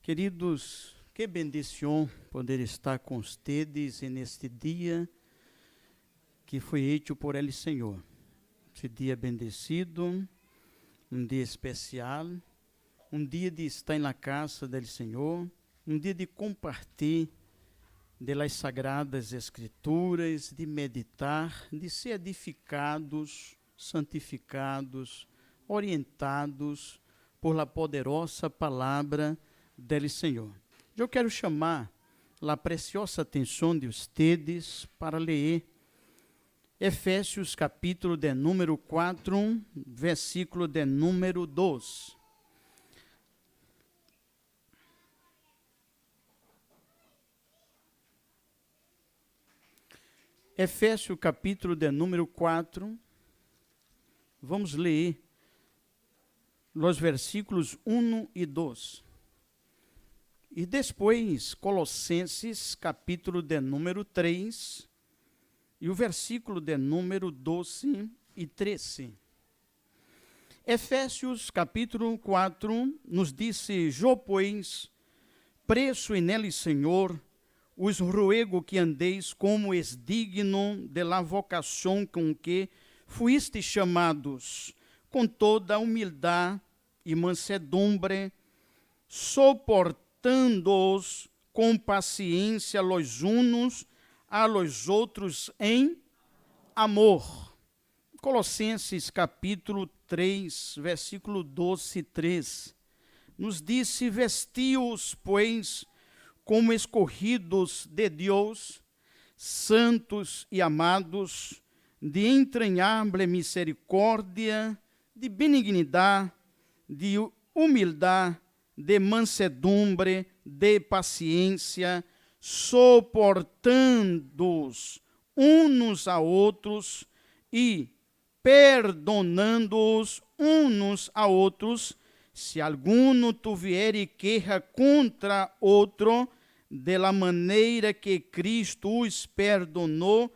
Queridos, que bendição poder estar com vocês neste dia que foi feito por Ele, Senhor. Esse dia bendecido, um dia especial, um dia de estar na casa do Senhor, um dia de compartilhar das sagradas escrituras, de meditar, de ser edificados, santificados, orientados por la poderosa palavra do Senhor. Eu quero chamar a preciosa atenção de vocês para ler Efésios capítulo de número 4, versículo de número 2. Efésios capítulo de número 4, vamos ler os versículos 1 e 2. E depois Colossenses capítulo de número 3, e o versículo de número 12 e 13. Efésios capítulo 4 nos disse: "Eu, pois, preso nele, Senhor, os ruego que andeis como es digno de la vocação com que fuiste chamados, com toda humildade e mansedumbre, suportando-os com paciência los unos a los outros em amor." Colossenses capítulo 3, versículo 12 e 3, nos disse: "Vestiu-os, pois, como escorridos de Deus, santos e amados, de entranhável misericórdia, de benignidade, de humildade, de mansedumbre, de paciência, suportando-os uns a outros e perdonando-os uns a outros, se alguno tuviere queja contra outro, de la maneira que Cristo os perdonou,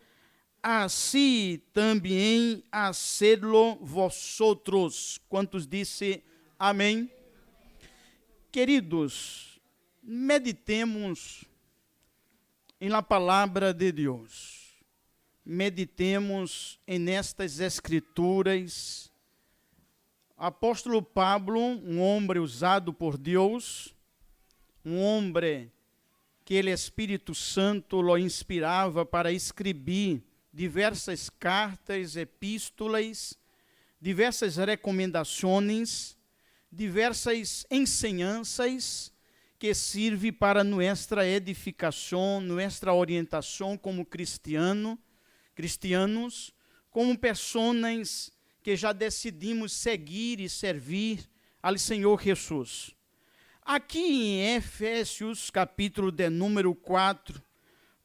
assim também hacedlo vosotros." Quantos disse amém? Queridos, meditemos em la palavra de Deus. Meditemos em estas escrituras. Apóstolo Pablo, um homem usado por Deus, um homem que o Espírito Santo o inspirava para escrever diversas cartas, epístolas, diversas recomendações, diversas ensinanças que servem para nossa edificação, nossa orientação como cristianos, como pessoas que já decidimos seguir e servir ao Senhor Jesus. Aqui em Efésios, capítulo de número 4,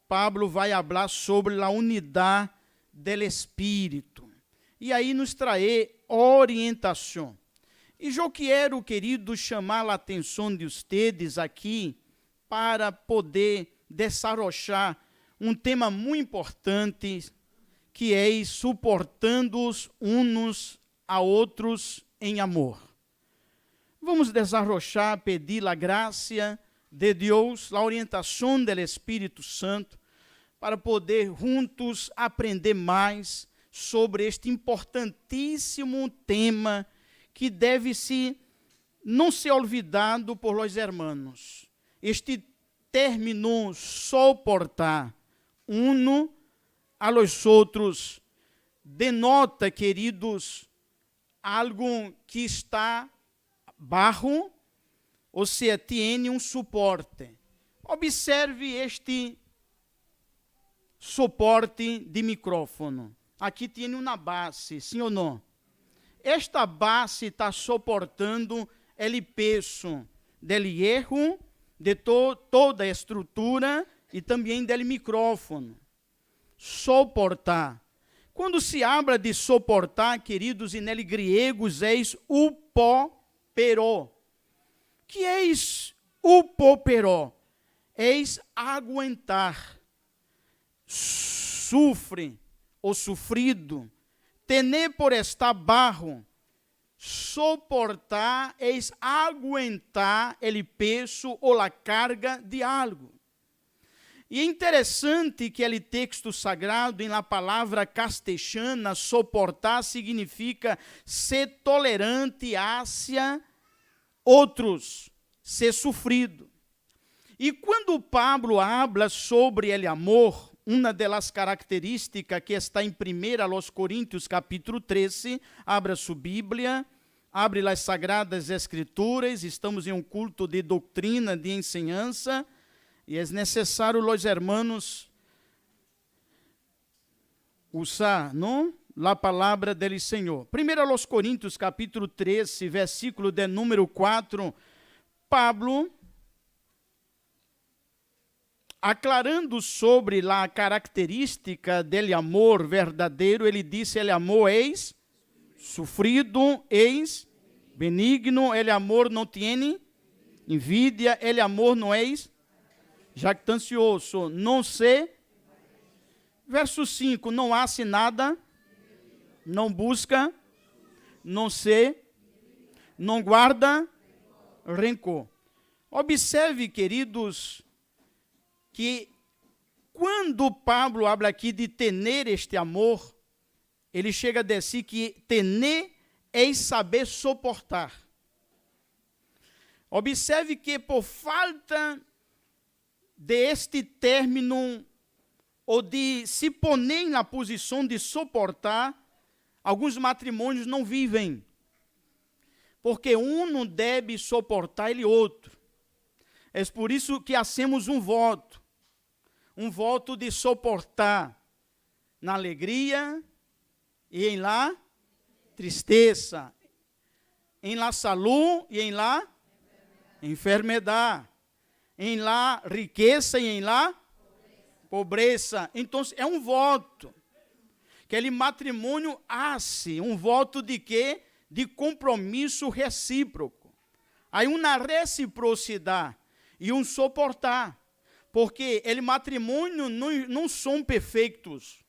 Pablo vai falar sobre a unidade do Espírito. E aí nos trazer orientação. E eu quero, queridos, chamar a atenção de vocês aqui para poder desarrollar um tema muito importante, que é suportando-os uns a outros em amor. Vamos desarrollar, pedir a graça de Deus, a orientação do Espírito Santo, para poder juntos aprender mais sobre este importantíssimo tema que deve não ser olvidado por los hermanos. Este término suportar uno a los outros denota, queridos, algo que está bajo, ou seja, tem um suporte. Observe este suporte de micrófono. Aqui tem uma base, sim ou não? Esta base está suportando o peso do erro, de toda a estrutura e também do micrófono. Suportar. Quando se habla de suportar, queridos, e nele gregos, eis upopero. Que eis upopero? Eis aguentar. Sufre ou sofrido. Tener por estar barro, soportar é aguentar o peso ou a carga de algo. E é interessante que o texto sagrado, em la palavra castelhana, soportar significa ser tolerante hacia outros, ser sofrido. E quando Pablo habla sobre o amor, uma das características que está em 1 Coríntios capítulo 13, abra sua Bíblia, abre as Sagradas Escrituras, estamos em um culto de doutrina, de ensinança, e é necessário os hermanos usar, não? A palavra do Senhor. 1 Coríntios capítulo 13, versículo de número 4, Pablo, aclarando sobre a característica dele amor verdadeiro, ele disse: ele amor eis sofrido, eis benigno, ele amor não tem envidia, ele amor não eis jactancioso, não se. Verso 5, não hace nada, não busca, não se, não guarda rancor. Observe, queridos, que quando Pablo habla aqui de tener este amor, ele chega a dizer que tener é saber suportar. Observe que por falta deste término, ou de se poner na posição de suportar, alguns matrimônios não vivem. Porque um não deve suportar ele outro. É por isso que hacemos um voto de suportar na alegria e em la tristeza, em la saúde e em la enfermidade, em la riqueza e em la pobreza. Então, é um voto que ele matrimônio hace, um voto de quê? De compromisso recíproco. Há uma reciprocidade e um suportar, porque ele matrimônio não são perfeitos,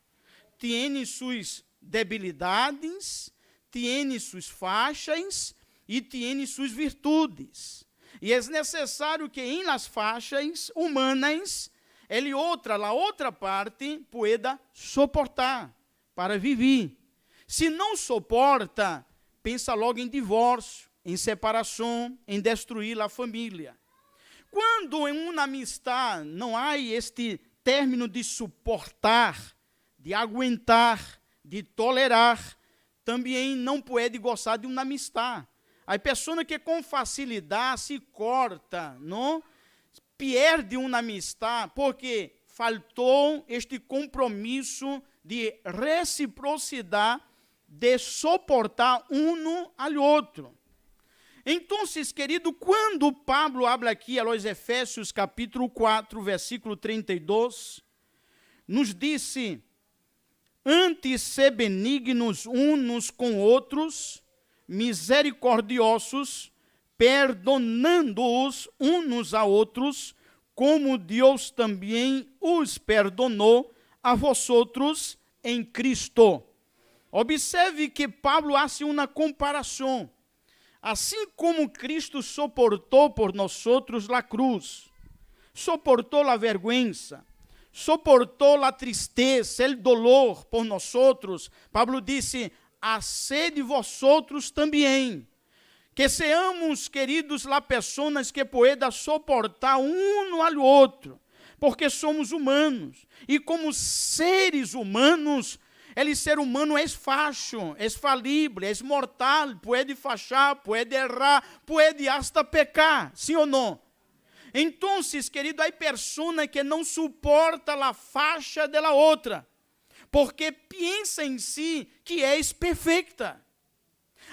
tem suas debilidades, tem suas faixas e tem suas virtudes. E é necessário que em las faixas humanas, a outra parte, pueda suportar para viver. Se não suporta, pensa logo em divórcio, em separação, em destruir a família. Quando em uma amistade não há este término de suportar, de aguentar, de tolerar, também não pode gostar de uma amistade. A pessoa que com facilidade se corta, não? Perde uma amistade porque faltou este compromisso de reciprocidade, de suportar um ao outro. Então, querido, quando Pablo habla aqui aos Efésios capítulo 4, versículo 32, nos disse: antes ser benignos uns com outros, misericordiosos, perdonando-os uns a outros, como Deus também os perdonou a vosotros em Cristo. Observe que Pablo hace uma comparação. Assim como Cristo suportou por nós a cruz, suportou a vergonha, suportou a tristeza, o dolor por nós, Pablo disse: haced vosotros também. Que seamos, queridos, lá pessoas que pueda suportar um ao outro, porque somos humanos, e como seres humanos, el ser humano é falho, é falível, é mortal, pode falhar, pode errar, pode hasta pecar, sim ou não? Então, querido, há pessoas que não suportam a faixa da outra, porque pensa em si que é perfeita.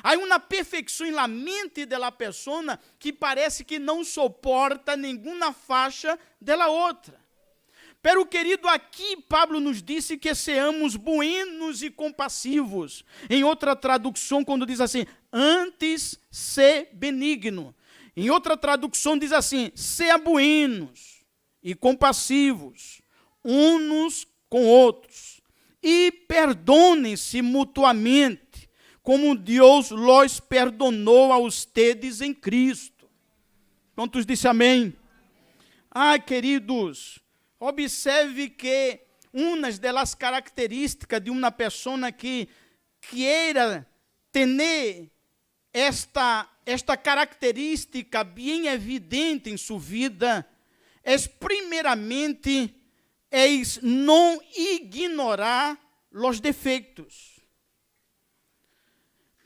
Há uma perfeição na mente da pessoa que parece que não suporta nenhuma faixa da outra. Pero, querido, aqui Pablo nos disse que seamos buenos e compassivos. Em outra tradução, quando diz assim, antes ser benigno. Em outra tradução diz assim, seja buenos e compassivos, uns com outros. E perdonem-se mutuamente, como Deus los perdonou a ustedes em Cristo. Quantos dizem amém? Queridos, observe que uma das características de uma pessoa que quiera ter esta característica bem evidente em sua vida é, primeiramente, não ignorar os defeitos.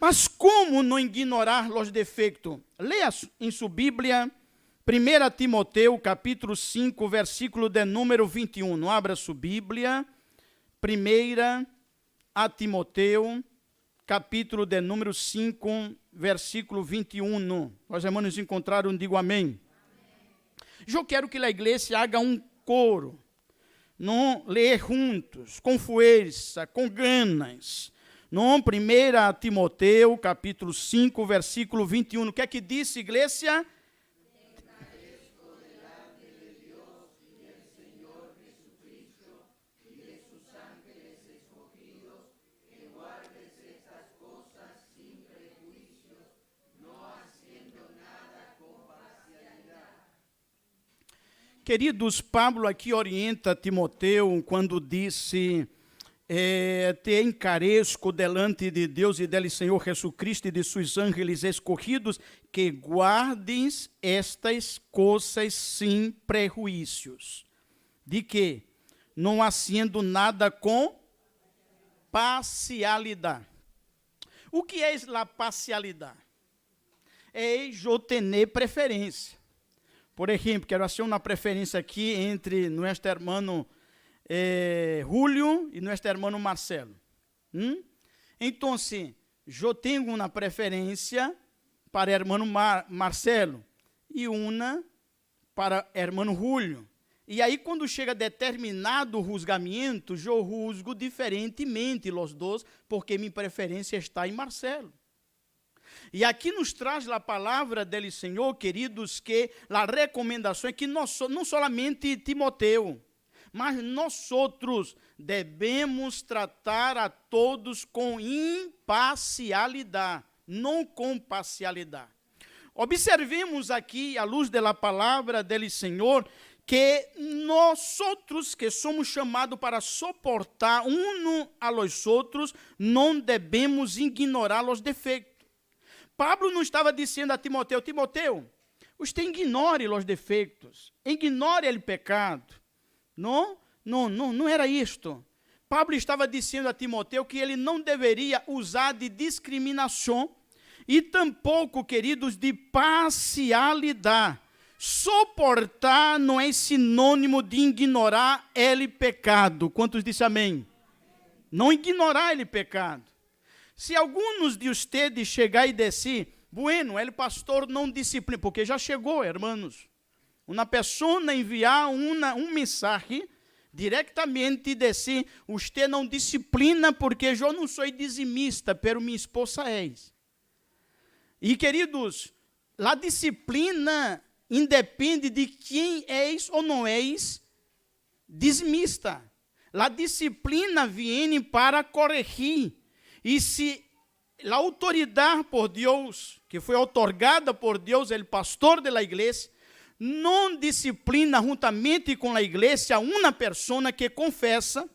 Mas como não ignorar os defeitos? Leia em sua Bíblia, 1 Timoteu, capítulo 5, versículo de número 21. Não abra sua Bíblia. 1 Timoteu, capítulo de número 5, versículo 21. Os irmãos encontraram, digo amém. Eu quero que a igreja haga um coro, não ler juntos, com força, com ganas. No 1 Timoteu, capítulo 5, versículo 21. O que é que disse, igreja? Queridos, Pablo aqui orienta Timoteu quando disse: te encareço delante de Deus e dele Senhor Jesus Cristo e de seus ángeles escolhidos, que guardes estas coisas sem prejuízos. De que? Não haciendo nada com parcialidade. O que é a parcialidade? É eu ter preferência. Por exemplo, quero fazer uma preferência aqui entre nosso irmão Julio e nosso irmão Marcelo. Então, eu tenho uma preferência para o irmão Marcelo e uma para o irmão Julio. E aí, quando chega determinado julgamento, eu juzgo diferentemente os dois, porque minha preferência está em Marcelo. E aqui nos traz a palavra dele, Senhor, queridos, que a recomendação é que não somente Timoteu, mas nós outros devemos tratar a todos com imparcialidade, não com parcialidade. Observemos aqui, à luz da palavra dele, Senhor, que nós outros que somos chamados para suportar uns aos outros, não devemos ignorar os defeitos. Pablo não estava dizendo a Timoteu: Timoteu, você ignore os defeitos, ignore o pecado. Não era isto. Pablo estava dizendo a Timoteu que ele não deveria usar de discriminação e tampouco, queridos, de parcialidade. Suportar não é sinônimo de ignorar o pecado. Quantos dizem amém? Não ignorar o pecado. Se alguns de vocês chegar e dizer: bueno, o pastor não disciplina, porque já chegou, irmãos. Uma pessoa enviar mensagem diretamente e dizer: você não disciplina porque eu não sou dizimista, pero minha esposa é. E, queridos, a disciplina independe de quem és ou não és dizimista. A disciplina vem para corrigir. E se a autoridade por Deus, que foi otorgada por Deus, o pastor da igreja, não disciplina juntamente com a igreja uma pessoa que confessa,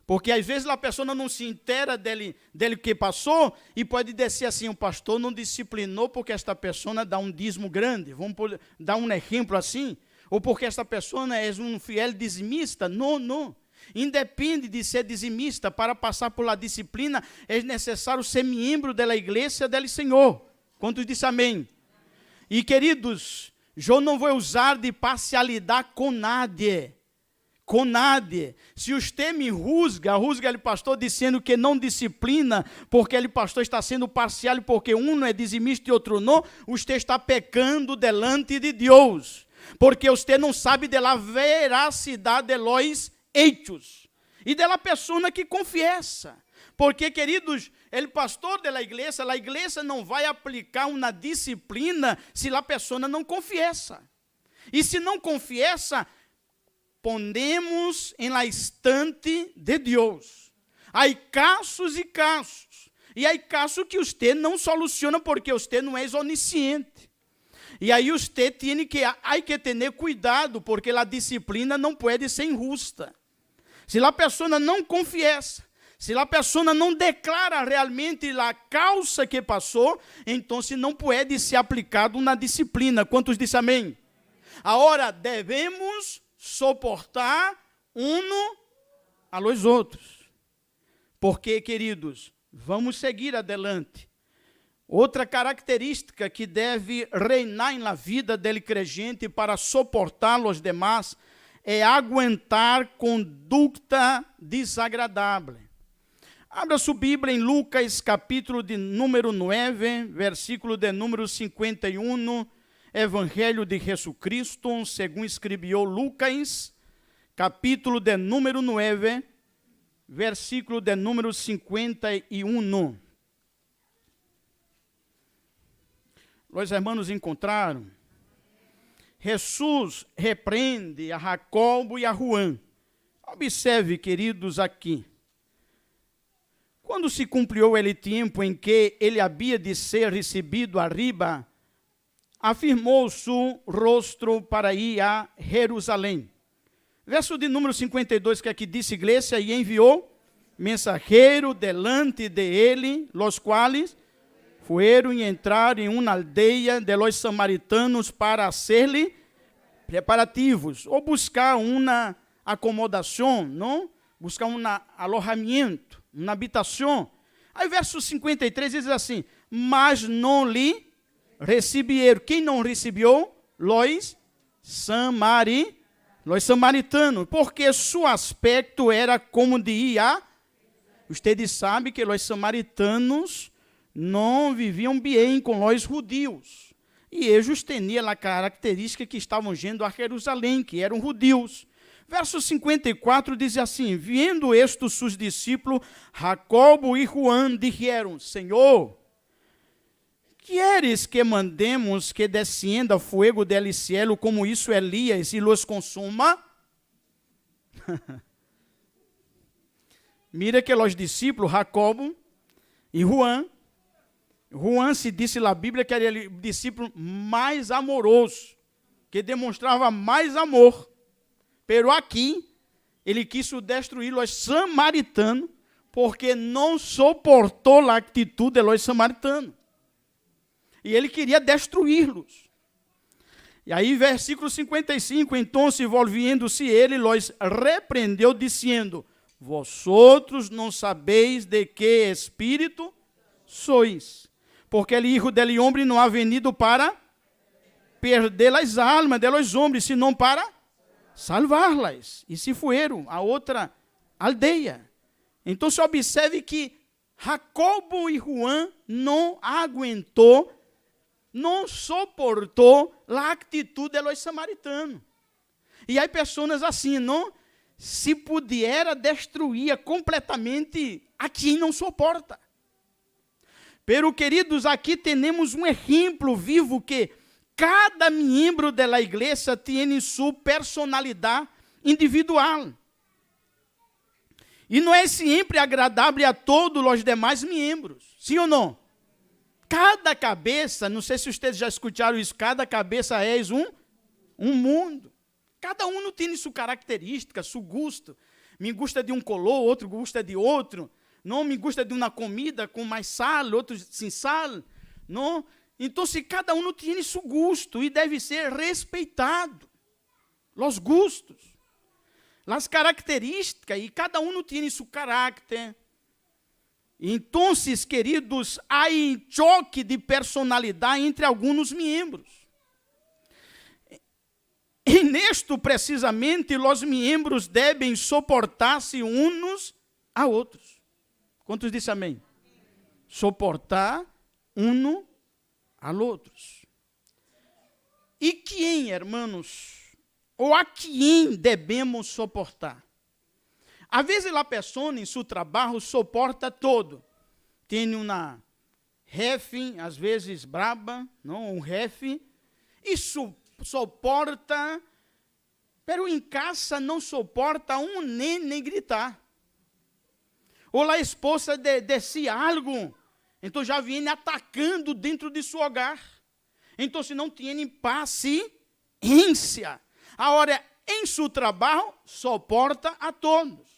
porque às vezes a pessoa não se entera dele que passou e pode dizer assim: o pastor não disciplinou porque esta pessoa dá um dízimo grande, vamos dar um exemplo assim, ou porque esta pessoa é um fiel dizimista. Não. Independe de ser dizimista, para passar por la disciplina, é necessário ser membro da igreja del Senhor. Quantos dizem amém? E, queridos, eu não vou usar de parcialidade com nadie. Com nadie. Se você me juzga o pastor dizendo que não disciplina, porque o pastor está sendo parcial, porque um é dizimista e outro não, você está pecando delante de Deus. Porque você não sabe da veracidade de los hechos e dela pessoa que confiesa, porque, queridos, o pastor da igreja, a igreja não vai aplicar uma disciplina se a pessoa não confiesa, e se não confiesa, ponemos em la estante de Deus. Há casos e casos, E aí, caso que você não soluciona porque você não é onisciente. E aí você tem que ter cuidado, porque a disciplina não pode ser injusta. Se a pessoa não confiesa, se a pessoa não declara realmente a causa que passou, então não pode ser aplicado na disciplina. Quantos dizem amém? Agora, devemos suportar a los outros. Porque, queridos, vamos seguir adelante. Outra característica que deve reinar na vida dele crente para suportar os demais é aguentar conduta desagradável. Abra sua Bíblia em Lucas, capítulo de número 9, versículo de número 51, Evangelho de Jesucristo, segundo escreveu Lucas, capítulo de número 9, versículo de número 51. Os irmãos encontraram. Jesus repreende a Jacobo e a Juan. Observe, queridos, aqui. Quando se cumpriu o tempo em que ele havia de ser recebido arriba, afirmou seu rosto para ir a Jerusalém. Verso de número 52, que aqui diz, igreja, e enviou mensageiro delante de ele, los quais fueron e entraram em uma aldeia de los samaritanos para hacer-lhe preparativos, ou buscar uma acomodação, não? Buscar um alojamento, uma habitação. Aí verso 53 diz assim, mas não lhe receberam. Quem não recebeu? Los samaritanos, porque seu aspecto era como de ir a... Vocês sabem que os samaritanos não viviam bem com os judeus. E eles tinham a característica que estavam indo a Jerusalém, que eram judeus. Verso 54 diz assim, vendo estes seus discípulos, Jacobo e Juan disseram, Senhor, queres que mandemos que descienda fogo del cielo, como isso Elias, e los consuma? Mira que os discípulos, Jacobo e Juan se disse na Bíblia que era o discípulo mais amoroso, que demonstrava mais amor. Pero aqui, ele quis destruir os samaritanos, porque não suportou a atitude dos samaritanos. E ele queria destruí-los. E aí, versículo 55, então, volviendo-se ele, los repreendeu, dizendo, vosotros não sabeis de que espírito sois, porque o Hijo del Hombre não ha venido para perder as almas de los homens, senão para salvar-las. E se fueram a outra aldeia. Então, se observe que Jacobo e Juan não aguentou, não suportou a atitude de los samaritanos. E há pessoas assim, não? Se pudiera destruir completamente a quem não suporta. Pero, queridos, aqui temos um exemplo vivo que cada membro da igreja tem sua personalidade individual. E não é sempre agradável a todos os demais membros. Sim ou não? Cada cabeça, não sei se vocês já escutaram isso, cada cabeça é um mundo. Cada um tem sua característica, seu gosto. Me gusta de um color, outro gosta de outro. Não me gusta de uma comida com mais sal, outro sem sal. Não? Então, se cada um tem seu gosto e deve ser respeitado. Os gostos, as características, e cada um tem seu caráter. Então, queridos, há choque de personalidade entre alguns membros. E nisto, precisamente, os membros devem suportar-se uns a outros. Quantos dizem amém? Suportar a outros. E quem, irmãos, ou a quem devemos suportar? Às vezes a pessoa em seu trabalho suporta todo. Tem uma jefe, às vezes braba, não, um jefe, e suporta, pero em casa não suporta nem gritar. Ou a esposa decir algo Então já vem atacando dentro de seu hogar. Então se não tem paciência. Agora, em seu trabalho, suporta a todos.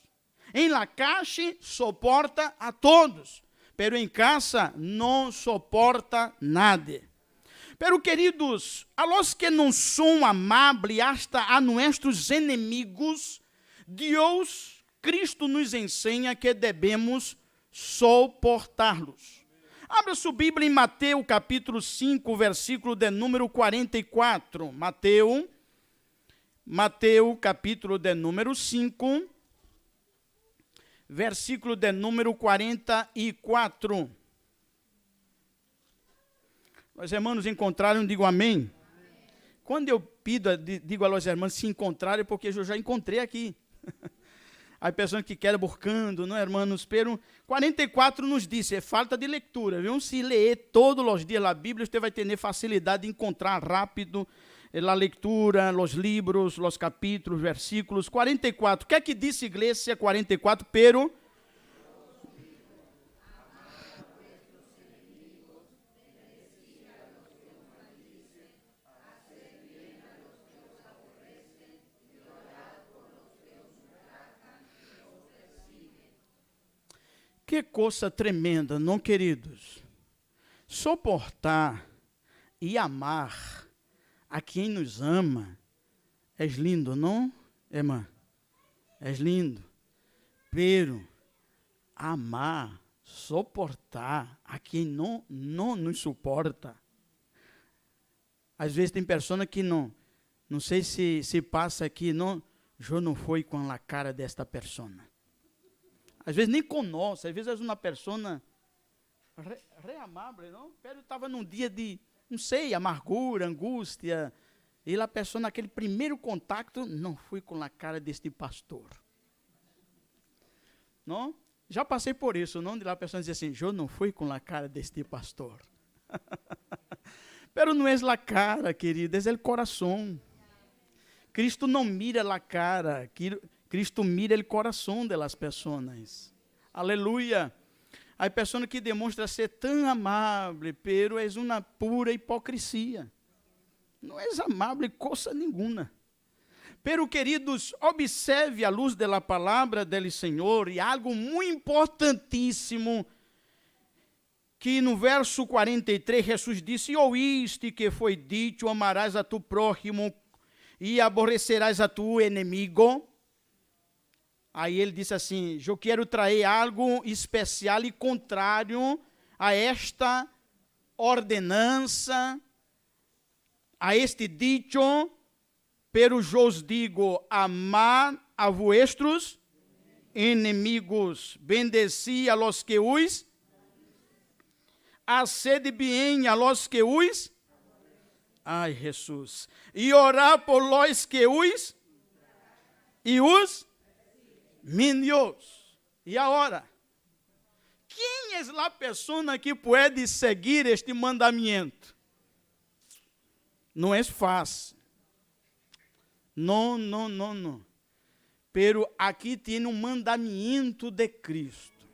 Em la calle, suporta a todos. Pero em casa, não suporta nada. Pero, queridos, a los que não são amáveis hasta a nossos inimigos, Deus, Cristo nos ensina que devemos suportá-los. Abra sua Bíblia em Mateus capítulo 5, versículo de número 44. Mateus capítulo de número 5, versículo de número 44. Os irmãos encontraram, digo amém. Amém. Quando eu digo aos irmãos se encontraram, é porque eu já encontrei aqui. Há pessoas que querem buscando, não é, irmãos? Pero 44 nos diz, é falta de leitura, viu? Se ler todos os dias a Bíblia, você vai ter facilidade de encontrar rápido a leitura, os livros, os capítulos, versículos. 44, o que é que diz a igreja 44? Pero que coisa tremenda, não, queridos? Suportar e amar a quem nos ama é lindo, não, irmã? É lindo. Pero amar, suportar a quem não nos suporta. Às vezes tem pessoas que não sei se passa aqui, eu não fui com a cara desta pessoa. Às vezes nem conosco, às vezes é uma pessoa amável, não? Pero estava num dia de, não sei, amargura, angústia, e a pessoa naquele primeiro contato, não fui com a cara deste pastor. Não? Já passei por isso, não? De lá a pessoa dizer assim, eu não fui com a cara deste pastor. Pero não é a cara, querido, é o coração. Cristo não mira a cara, Cristo mira o coração das pessoas. Aleluia. Há pessoas que demonstram ser tão amável, pero é uma pura hipocrisia. Não é amável coisa nenhuma. Pero, queridos, observe a luz da palavra do Senhor e algo muito importantíssimo que no verso 43 Jesus disse, e oíste que foi dito, amarás a tu prójimo e aborrecerás a tu inimigo. Aí ele disse assim, eu quero trazer algo especial e contrário a esta ordenança, a este dicho, pero eu os digo, amar a vuestros inimigos, bendeci a los que os, haced bien a los que os, ai Jesus, e orar por los que os, e os, Deus. E agora? Quem é a pessoa que pode seguir este mandamento? Não é fácil. Não. Pero aqui tem um mandamento de Cristo.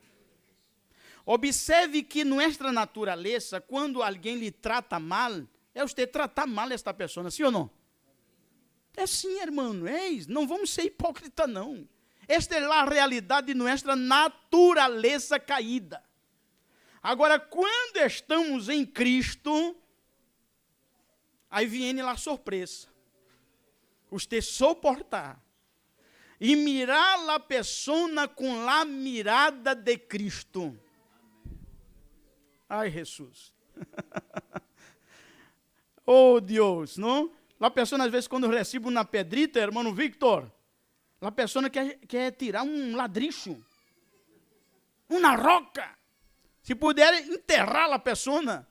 Observe que nossa natureza, quando alguém lhe trata mal, é você tratar mal esta pessoa, sim ou não? É sim, irmão. Não vamos ser hipócritas, não. Esta é a realidade de nossa natureza caída. Agora, quando estamos em Cristo, aí vem a surpresa. Você suportar e mirar a pessoa com a mirada de Cristo. Ai, Jesus. Oh, Deus, não? A pessoa, às vezes, quando recebe uma pedrita, irmão Victor, a pessoa quer tirar um ladrilho, uma roca, se puder enterrar a pessoa,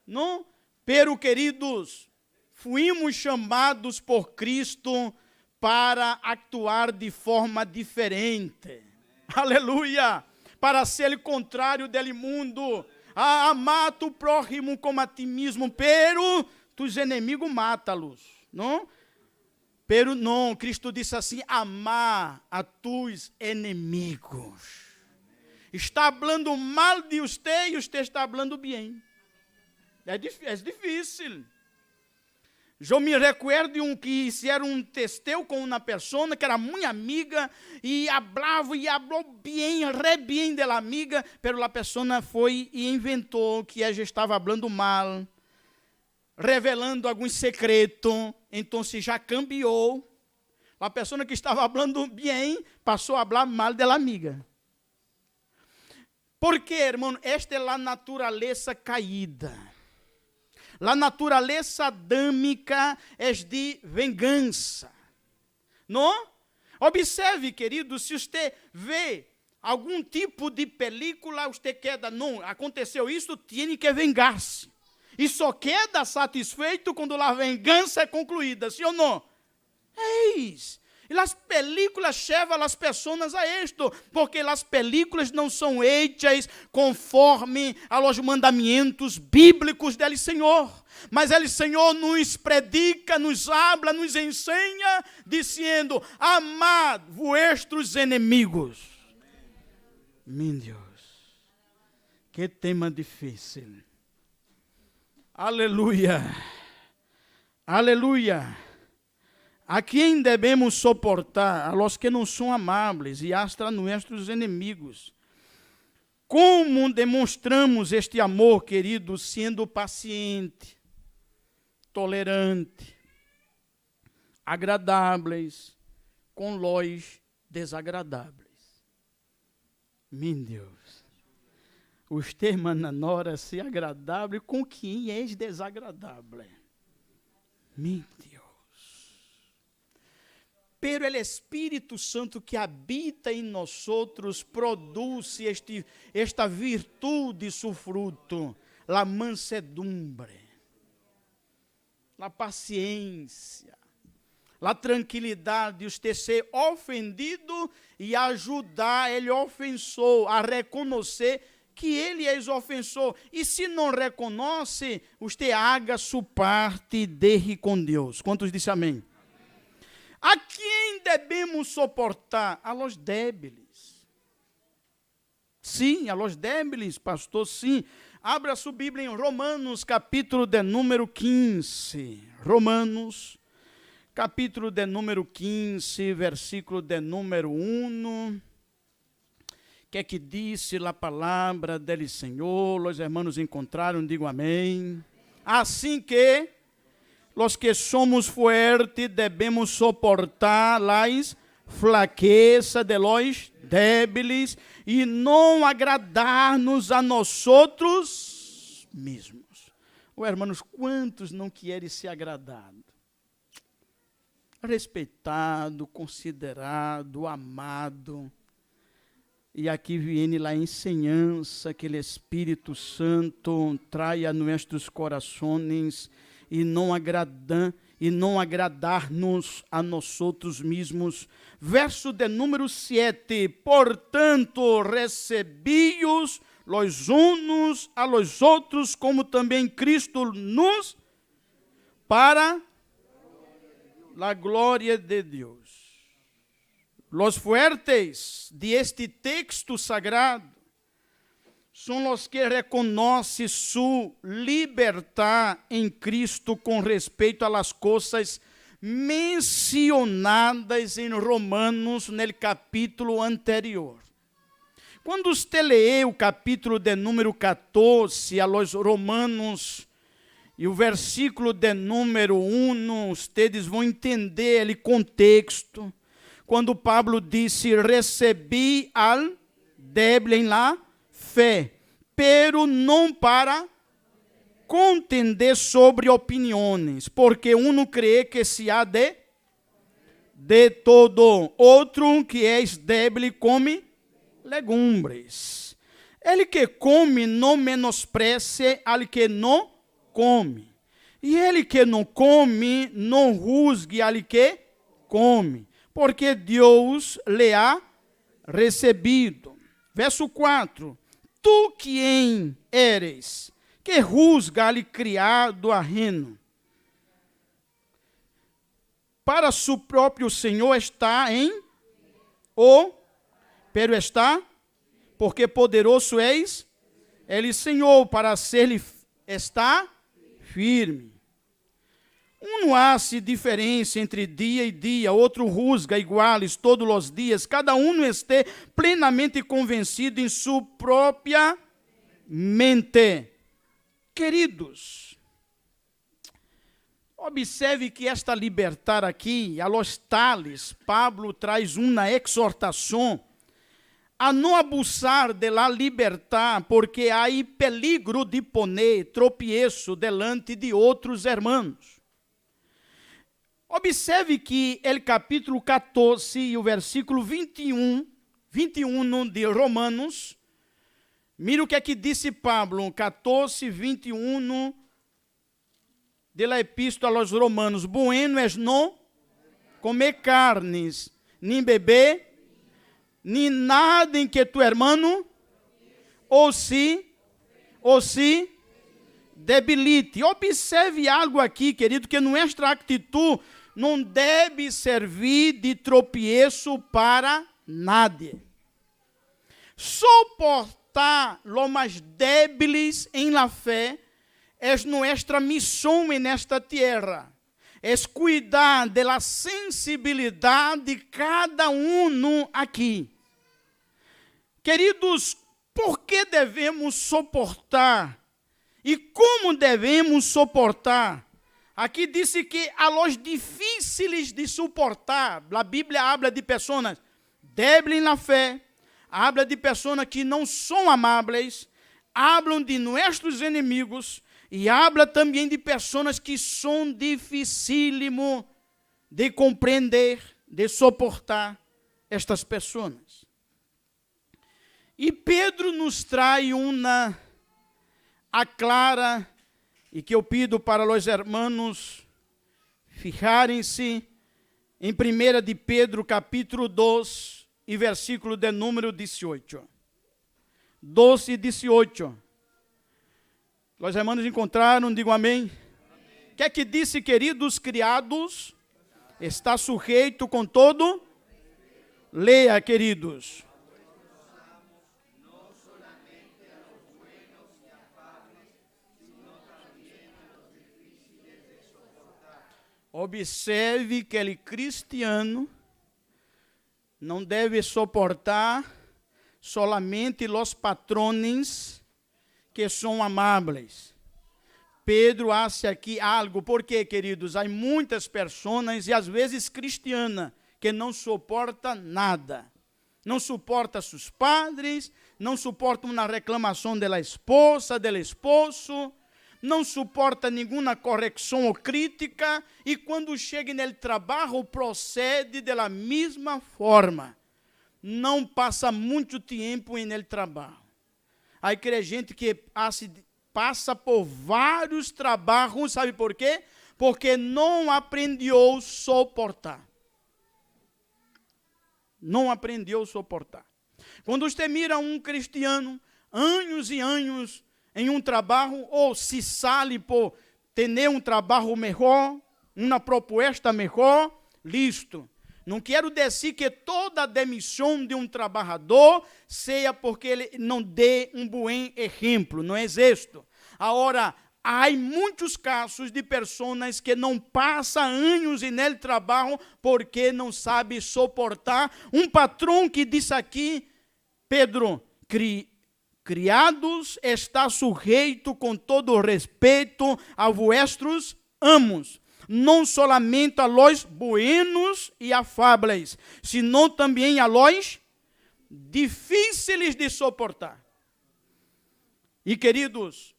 não? Pero, queridos, fomos chamados por Cristo para actuar de forma diferente. Aleluia! Para ser o contrário do mundo. Amar tu prójimo como a ti mesmo, pero tus inimigos mata-los, não? Pero não, Cristo disse assim, amar a tus inimigos. está falando mal de você e você está falando bem. É difícil. Eu me recuerdo que fizeram um testeo com uma pessoa que era muito amiga e falou bem, re bem da amiga, mas a pessoa foi e inventou que ela estava falando mal, revelando algum secreto, então já cambiou. A pessoa que estava falando bem passou a falar mal da amiga. Porque, irmão, esta é a natureza caída. A natureza adâmica é de vingança. Não? Observe, querido, se você vê algum tipo de película, você queda, não, aconteceu isso, tem que vingar-se. E só queda satisfeito quando a vingança é concluída, sim ou não? É isso. E as películas levam as pessoas a isto, porque as películas não são hechas conforme aos mandamentos bíblicos dele Senhor. Mas ele Senhor nos predica, nos habla, nos ensina, dizendo: amad vuestros inimigos. Meu Deus, que tema difícil. Aleluia, aleluia. A quem devemos suportar? A los que não são amáveis e hasta nossos inimigos. Como demonstramos este amor, querido, sendo paciente, tolerante, agradáveis, com los desagradáveis. Meu Deus, você, mananora, ser agradável com quem és desagradável. Meu Deus. Pero o Espírito Santo que habita em nós outros produz esta virtude, seu fruto, a mansedumbre, a paciência, a tranquilidade, você ser ofendido e ajudar ele ofensor a reconhecer que ele é ofensor. E se não reconhece, você haga sua parte de com Deus. Quantos dizem amém? A quem devemos suportar? A los débiles. Sim, a los débiles, pastor, sim. Abra sua Bíblia em Romanos, capítulo de número 15. Romanos, capítulo de número 15, versículo de número 1. Que disse a palavra dele, Senhor? Os irmãos encontraram, digo amém. Assim que los que somos fuertes devemos soportar las fraquezas de los débiles e não agradar-nos a nós outros mesmos. Irmãos, quantos não querem ser agradados? Respeitado, considerado, amado. E aqui vem a ensinança que o Espírito Santo traz a nossos corações e não agradar-nos a nós outros mesmos. Verso de número 7. Portanto, recebi-os los unos a los outros, como também Cristo nos, para a glória de Deus. Los fuertes de este texto sagrado são os que reconhecem sua liberdade em Cristo com respeito a las coisas mencionadas em Romanos, no capítulo anterior. Quando você lê o capítulo de número 14 a los Romanos e o versículo de número 1, vocês vão entender o contexto. Quando Pablo disse: recebi al débil em la fé, pero não para contender sobre opiniões, porque um crê que se há de todo, outro que é débil come legumbres. Ele que come não menospreze al que não come, e ele que não come não juzgue al que come, porque Deus lhe ha recebido. Verso 4. Tu quem eres, que juzga al criado ajeno, para su próprio Senhor está em pero está porque poderoso és, Ele Senhor, para ser-lhe está firme. Um não hace diferença entre dia e dia, outro rusga iguales todos os dias, cada um esteja plenamente convencido em sua própria mente. Queridos, observe que esta libertar aqui, a los tales, Pablo traz uma exortação a não abusar de la libertad, porque há peligro de poner tropieço delante de outros hermanos. Observe que o capítulo 14 e o versículo 21 de Romanos, mira o que aqui disse Pablo, 14, 21 de la epístola aos Romanos: bueno es no comer carnes, nem beber, nem nada em que tu hermano ou se debilite. Observe algo aqui, querido, que nuestra atitude não deve servir de tropeço para nadie. Soportar los mais débiles em la fé é nuestra missão en esta tierra. É cuidar da sensibilidade de cada um aqui. Queridos, por que devemos suportar? E como devemos suportar? Aqui disse que a los difíceis de suportar. A Bíblia habla de pessoas débiles na fé, habla de pessoas que não são amáveis, hablam de nossos inimigos, e habla também de pessoas que são dificílimo de compreender, de suportar estas pessoas. E Pedro nos traz uma aclara, e que eu pido para os irmãos fijarem-se em 1 de Pedro, capítulo 2, e versículo de número 18. 12 e 18. Os irmãos encontraram, digam amém. O que é que disse, queridos criados? Está sujeito com todo? Leia, queridos. Observe que ele cristiano não deve suportar solamente os patrones que são amáveis. Pedro hace aqui algo, porque, queridos, há muitas pessoas, e às vezes cristianas, que não suportam nada. Não suportam seus padres, não suportam uma reclamação da esposa, do esposo, não suporta nenhuma correção ou crítica, e quando chega no trabalho, procede da mesma forma. Não passa muito tempo no trabalho. Aí que gente que passa por vários trabalhos, sabe por quê? Porque não aprendeu a suportar. Não aprendeu a suportar. Quando você mira um cristiano, anos e anos, em um trabalho, ou se sale por ter um trabalho melhor, uma proposta melhor, listo. Não quero dizer que toda demissão de um trabalhador seja porque ele não dê um bom exemplo, não é isto. Agora, há muitos casos de pessoas que não passam anos no trabalho porque não sabem suportar um patrão que diz aqui, Pedro, criados está sujeito com todo respeito a vossos amos, não solamente a los buenos e afáveis, sino também a los difíceis de suportar. E queridos,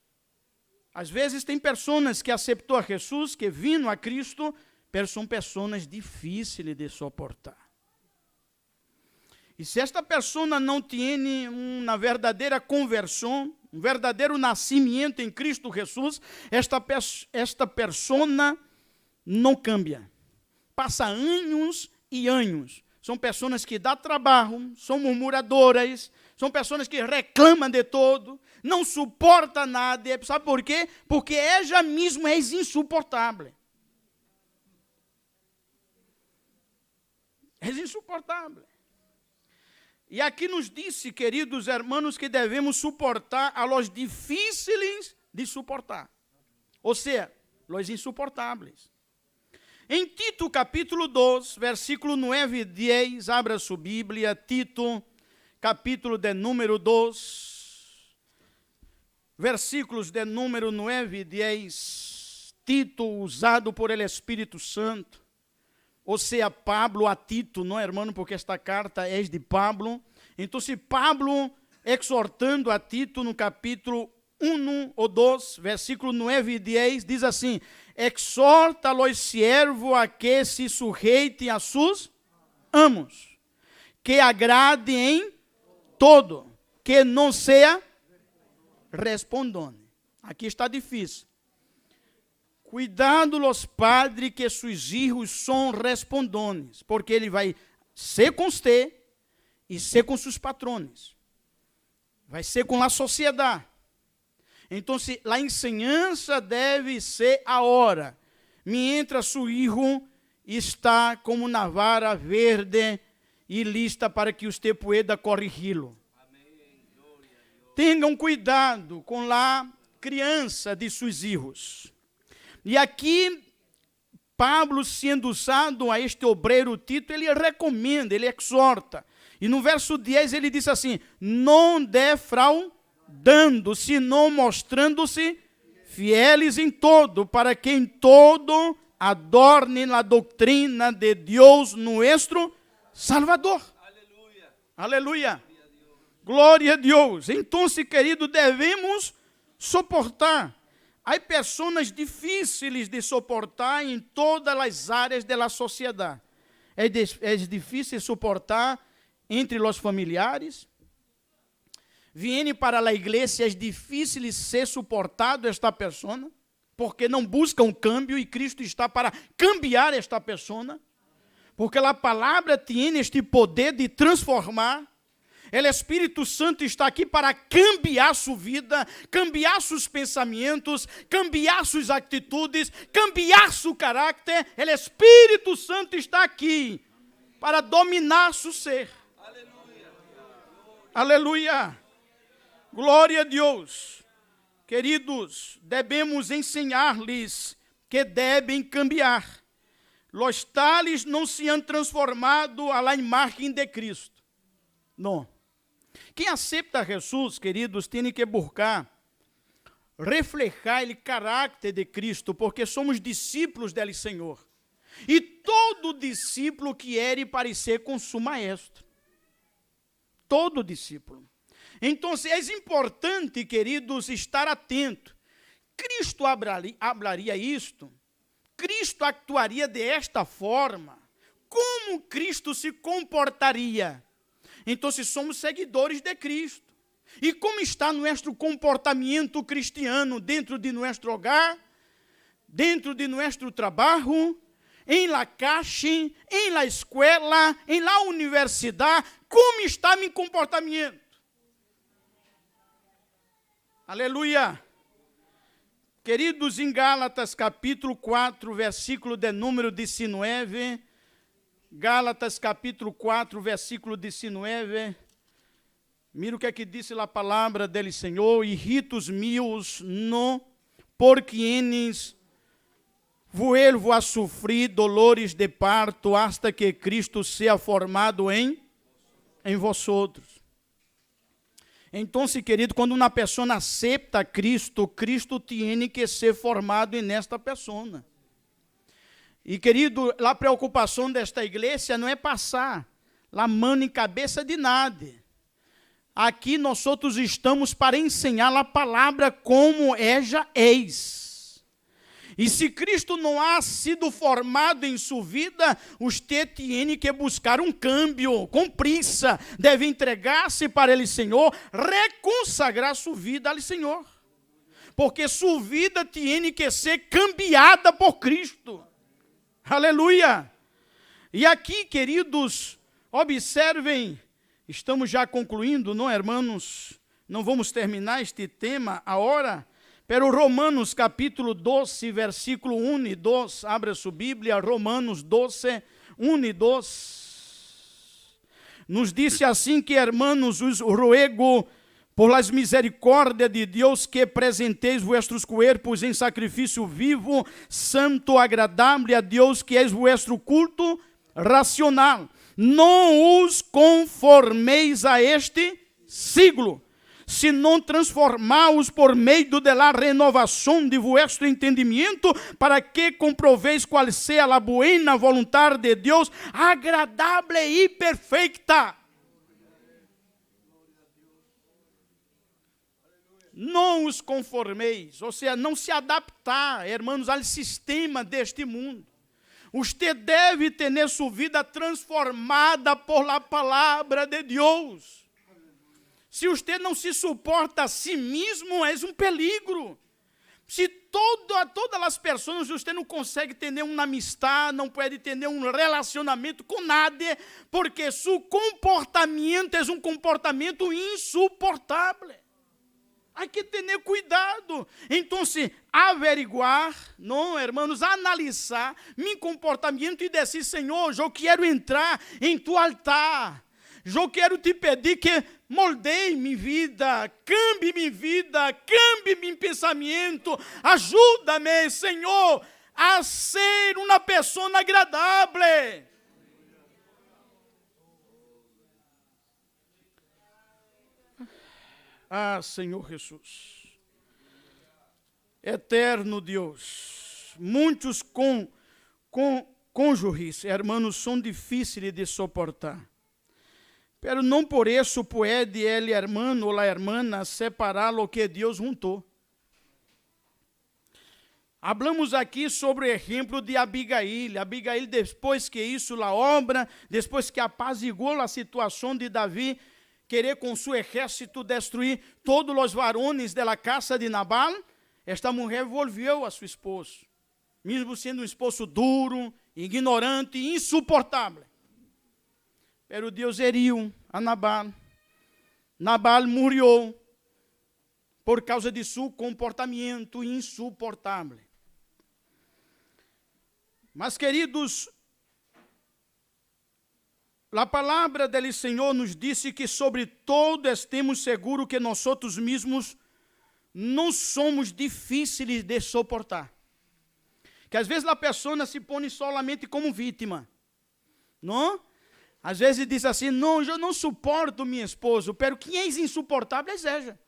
às vezes tem pessoas que aceitou a Jesus, que viram a Cristo, mas são pessoas difíceis de suportar. E se esta pessoa não tem uma verdadeira conversão, um verdadeiro nascimento em Cristo Jesus, esta pessoa não cambia. Passa anos e anos. São pessoas que dão trabalho, são murmuradoras, são pessoas que reclamam de todo, não suportam nada. Sabe por quê? Porque ela mesma é insuportável. É insuportável. E aqui nos disse, queridos hermanos, que devemos suportar a los difíceis de suportar. Ou seja, los insuportáveis. Em Tito, capítulo 2, versículo 9 e 10, abra sua Bíblia, Tito, capítulo de número 2, versículos de número 9 e 10, Tito, usado por el Espírito Santo, ou seja, Pablo a Tito, não, irmão, porque esta carta é de Pablo. Então, se Pablo exortando a Tito no capítulo 1 ou 2, versículo 9 e 10, diz assim: exorta los siervos a que se sujeitem a seus amos, que agrade em todo, que não seja respondone. Aqui está difícil. Cuidado los padres que seus filhos são respondones, porque ele vai ser com você e ser com seus patrones. Vai ser com a sociedade. Então, a enseñança deve ser agora, mientras seu filho está como uma vara verde e lista para que você pueda corrigi-lo. Tenham cuidado com a criança de seus filhos. E aqui, Pablo, sendo usado a este obreiro Tito, ele recomenda, ele exorta. E no verso 10 ele diz assim: não defraudando, senão mostrando-se fieles em todo, para que em todo adornem a doutrina de Deus nuestro Salvador. Aleluia. Aleluia. Glória a Deus. Então, querido, devemos suportar. Há pessoas difíceis de suportar em todas as áreas da sociedade. É difícil suportar entre os familiares. Viene para a igreja, é difícil ser suportado esta pessoa, porque não busca um câmbio e Cristo está para cambiar esta pessoa, porque a palavra tem este poder de transformar. O Espírito Santo está aqui para cambiar sua vida, cambiar seus pensamentos, cambiar suas atitudes, cambiar seu caráter. O Espírito Santo está aqui para dominar seu ser. Aleluia. Aleluia. Glória a Deus. Queridos, devemos ensinar-lhes que devem cambiar. Los tales não se han transformado à imagem de Cristo. Não. Quem aceita Jesus, queridos, tem que buscar reflejar o caráter de Cristo, porque somos discípulos dele, Senhor. E todo discípulo quer parecer com seu maestro. Todo discípulo. Então, é importante, queridos, estar atento. Cristo hablaria isto? Cristo actuaria desta forma? Como Cristo se comportaria? Então, somos seguidores de Cristo. E como está nosso comportamento cristiano dentro de nosso hogar, dentro de nosso trabalho, em la casa, em la escola, em la universidade? Como está meu comportamento? Aleluia. Queridos, em Gálatas capítulo 4, versículo de número 19, Gálatas capítulo 4, versículo 19, mira o que é que disse a palavra dele, Senhor: hijitos míos, no por quienes vuelvo a sufrir dolores de parto hasta que Cristo seja formado em vosotros. Então, querido, quando uma pessoa aceita Cristo, Cristo tem que ser formado nesta pessoa. E, querido, a preocupação desta igreja não é passar a mão em cabeça de nada. Aqui nós outros estamos para ensinar a palavra como ella és. E se Cristo não ha sido formado em sua vida, você tem que buscar um câmbio com pressa. Deve entregar-se para ele, Senhor, reconsagrar sua vida ao Senhor. Porque sua vida tem que ser cambiada por Cristo. Aleluia! E aqui, queridos, observem, estamos já concluindo, não, irmãos? Não vamos terminar este tema agora. Pero Romanos capítulo 12, versículo 1 e 2, abra sua Bíblia, Romanos 12, 1 e 2. nos disse assim que, hermanos, os ruego por las misericórdias de Deus que presenteis vuestros cuerpos em sacrifício vivo, santo, agradável a Deus, que és vuestro culto racional. Não os conformeis a este siglo, senão transformaos por meio de la renovação de vuestro entendimiento, para que comproveis qual seja a buena voluntade de Deus, agradável e perfeita. Não os conformeis, ou seja, não se adaptar, hermanos, ao sistema deste mundo. Você deve ter sua vida transformada por la palavra de Deus. Se você não se suporta a si mesmo, é um peligro. Se todas as pessoas, você não consegue ter uma amistade, não pode ter um relacionamento com nada, porque seu comportamento é um comportamento insuportável. Há que ter cuidado. Então, averiguar, não, hermanos, analisar meu comportamento e dizer, Senhor, eu quero entrar em tu altar. Eu quero te pedir que moldeie minha vida, cambie minha vida, cambie meu pensamento. Ajuda-me, Senhor, a ser uma pessoa agradável. Ah, Senhor Jesus, eterno Deus, muitos cônjuges, hermanos, são difíceis de suportar. Pero não por isso pode ele, hermano ou a hermana, separar o que Deus juntou. Hablamos aqui sobre o exemplo de Abigail. Abigail, depois que isso, a obra, depois que apaziguou a situação de Davi, querer com seu exército destruir todos os varones da casa de Nabal, esta mulher volveu a seu esposo, mesmo sendo um esposo duro, ignorante, insuportável. Pero Deus heriu a Nabal. Nabal morreu por causa de seu comportamento insuportável. Mas, queridos, a palavra do Senhor nos disse que sobre todo estemos seguros que nós mesmos não somos difíceis de suportar. Que às vezes a pessoa se põe solamente como vítima, não? Às vezes diz assim, não, eu não suporto minha esposa, pero quem é insuportável é ela.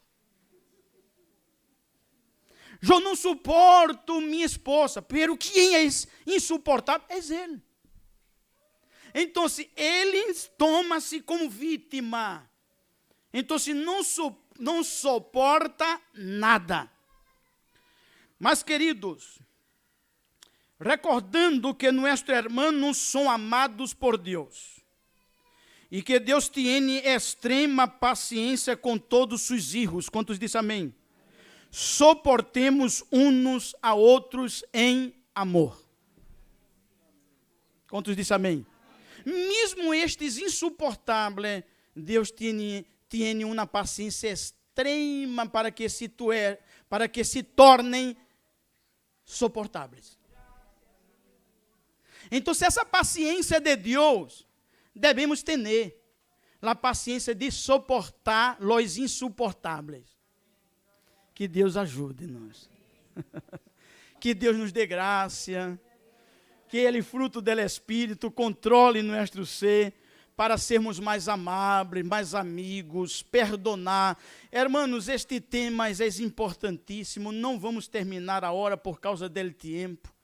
Eu não suporto minha esposa, pero quem é insuportável é ele. Então, ele toma-se como vítima. Então, não suporta nada. Mas, queridos, recordando que nossos irmãos são amados por Deus, e que Deus tem extrema paciência com todos seus filhos. Quantos dizem amém? Suportemos uns a outros em amor. Quantos dizem amém? Mesmo estes insuportáveis, Deus tem uma paciência extrema para que se tornem suportáveis. Então, se essa paciência de Deus, devemos ter a paciência de suportar os insuportáveis. Que Deus ajude-nos. Que Deus nos dê graça. Que Ele, fruto do Espírito, controle nosso ser, para sermos mais amáveis, mais amigos, perdonar. Hermanos, este tema é importantíssimo, não vamos terminar a hora por causa do tempo.